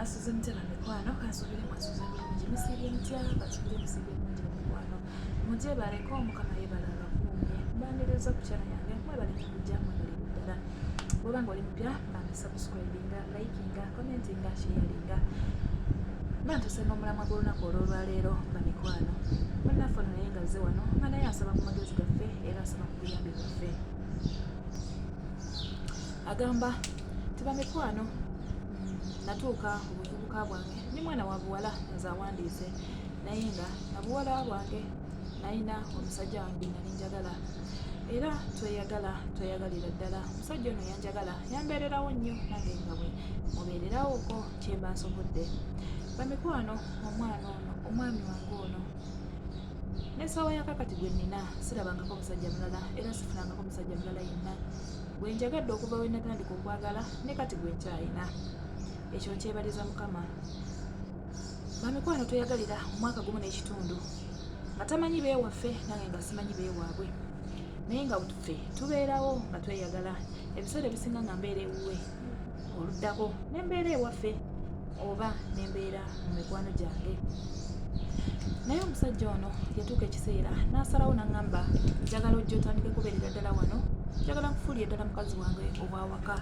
mwasuze mutya mikwano kansubire mwasuze bulungi musibye mutya kansubire musibye bulungi mikwano mujebaleko omukama yebala abakuumye mbaniriza ku channel yange mwebale kujja mwebale ddala bwoba nga oli mupya bambi subscribinga likinga commentinga sharinga bantusema omulamwa gw'olunaku olwolwaleero bamikwano munnaffe naye ngazze wano nga naye asaba ku magezi gaffe era asaba ku buyambi bwaffe agamba tibamikwano natuuka obuvubuka bwange ni mwana wa buwala nzawandiise naye nga nabuwala bwange nalina omusajja wange nali njagala era tweyagalira ddala omusajja ono yanjagala yambeererawo nnyo nange nga bwe mubeererawooko kyemba nsobodde bamikwano omwana ono omwami wange ono n'essaawa yakakati gwe nnina sirabangako omusajja mulala era sifunangako omusajja mulala yenna gwe njagadde okuva we natandika okwagala ne kati gwe nkyayina ekyo nkyebaliza mukama bamikwano tweyagalira omwaka gumu n'ekitundu nga tamanyi beewaffe nange nga simanyi beewaabwe naye nga ffe tubeerawo nga tweyagala ebiseera ebisinga nga mbeera ewuwe oluddako nembeera ewaffe oba nembeera mu mikwano gyange naye omusajja ono yatuuka ekiseera n'asalawo n'aŋŋamba njagala ojja otandike kubeerera ddala wano njagala nkufuulire ddala mukazi wange obwawaka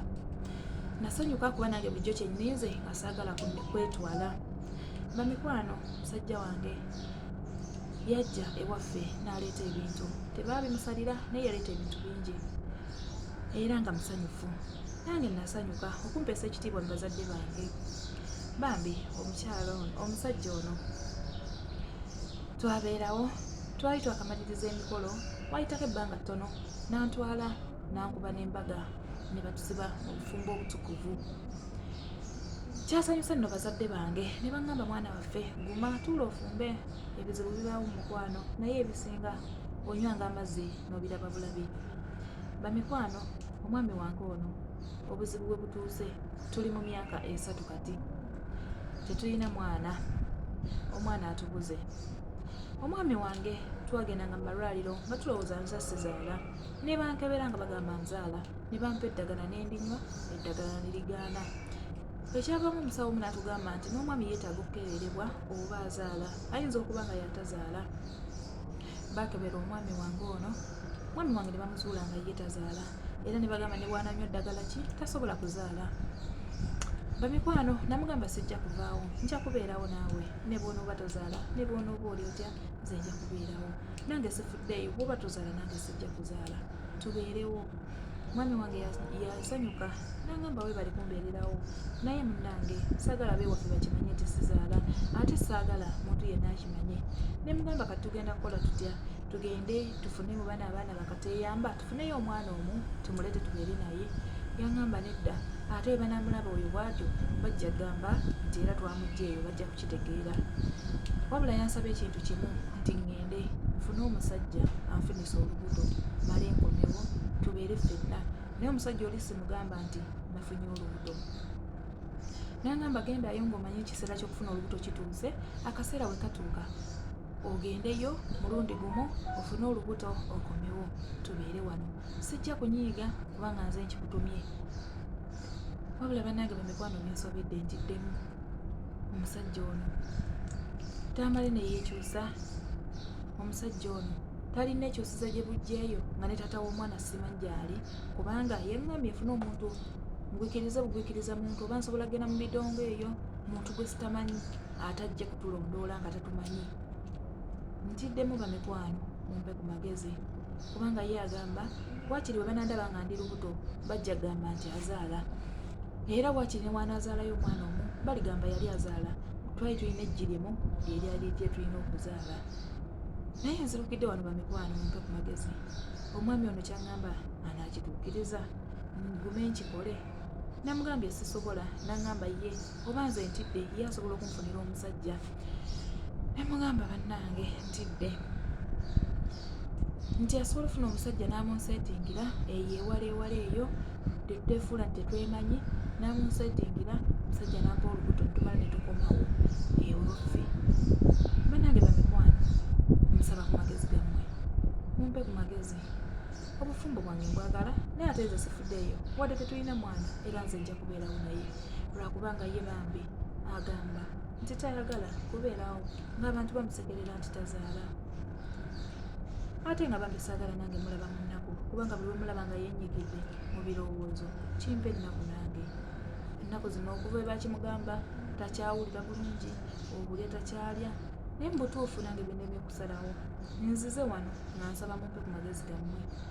nasanyuka kuba nange bulijjo kyenninze nga saagala kwetwala bamikwano musajja wange yajja ewaffe n'aleeta ebintu tebaabimusalira naye yaleeta ebintu bingi era nga musanyufu nange nasanyuka okumpeesa ekitiibwa mu bazadde bange bambi omukyala ono omusajja ono twabeerawo twali twakamaliriza emikolo wayitako ebbanga ttono n'antwala n'ankuba n'embaga ne batusiba mu bufumbo obutukuvu kyasanyusa nno bazadde bange ne baŋŋamba mwana waffe guma tuula ofumbe ebizibu bibaawo mu mukwano naye ebisinga onywanga amazzi n'obiraba bulabi bamikwano omwami wange ono obuzibu bwe butuuse tuli mu myaka 3 kati tetulina omwana atubuze omwami wange twagendanga mu malwaliro nga tulowooza nza sizaala ne bankebera nga bagamba nzaala ne bampa eddagala n'endinywa eddagala ne ligaana ekyavamu omusawo omu n'atugamba nti n'omwami yeetaaga okukeberebwa oba azaala ayinza okuba nga yatazaala bakebera omwami wange ono omwami wange ne bamuzuula nga ye tazaala era ne bagamba ne bwananywa ddagala ki tasobola kuzaala bamikwano namugamba sijja kuvaawo nja kubeerawo naawe ne bw'onooba tozaala ne bw'onooba oli otya nze nja kubeerawo nange sifuddeeyo bw'oba tozaala nange sijja kuzaala tubeerewo mwami wange yasanyuka nangamba weebali kumbeererawo naye munnange saagala beewaffe bakimanye nti sizaala ate saagala muntu yenna akimanye ne mugamba kati tugenda kukola tutya tugende tufune mu abaana bakateeyamba tufuneyo omwana omu tumulete tubeere naye yaŋŋamba nedda ate we banamulaba oyo bwatyo bajja gamba nti era twamuggyeeyo bajja kukitegeera wabula yansaba ekintu kimu nti ŋŋende nfune omusajja anfunisa olubuto male nkomewo tubeere ffenna naye omusajja oli simugamba nti nafunye olubuto naŋŋamba gendayo ng'omanyi ekiseera ky'okufuna olubuto kituuse akaseera we katuuka ogendeyo mulundi gumu ofune olubuto okomewo tubeere wano sijja kunyiiga kubanga nze nkikutumye wabula bannange bamikwano byensobedde ntiddemu omusajja ono tamale neyeekyusa omusajja ono talina ekyusiza gye bujjeeyo nga ne taata w'omwana simanyi gy'ali kubanga yeŋŋambye efuna omuntu bugwikiriza muntu oba nsobola genda mu bidongo eyo muntu gwe sitamanyi atajja kutulondoola nga tatumanyi ntiddemu bamikwano mumpe ku magezi kubanga ye agamba wakiri we banandaba nga ndi lubuto bajja gamba nti azaala era wakiri ne waanaazaalayo omwana omu baligamba yali azaala twali tulina ejjirimu lyeryali lye tulina okuzaala naye nzirukidde wano bamikwano mumpe ku magezi omwami ono kyaŋŋamba anaakituukiriza ngume nkikole namugambye sisobola naŋŋamba ye oba nze ntidde ye asobola okunfunira omusajja namugamba bannange ntidde nti asobola ofuna omusajja n'amunsetingira eyo ewala eyo tetwefuula nti tetwemanyi n'amunsetingira omusajja n'ampa olubuto netumala ne tukomawo ewaffe bannange bamikwano nsaba ku magezi gammwe mumpe ku magezi obufumbo bwange mbwagala naye ate nze sifuddeeyo wadde tetulina mwana era nze nja kubeerawo naye lwakubanga ye bambi agamba nti tayagala kubeerawo ng'abantu bamusekerera nti tazaala. Ate nga bambi saagala nange mulaba mu nnaku, kubanga buli wemulaba nga yennyigidde mu birowoozo kimpa ennaku nange. Ennaku zino okuva we bakimugamba takyawulira bulungi, obulya takyalya, naye mu butuufu nange bindemye kusalawo nzize wano nga nsaba mumpe ku magezi gammwe.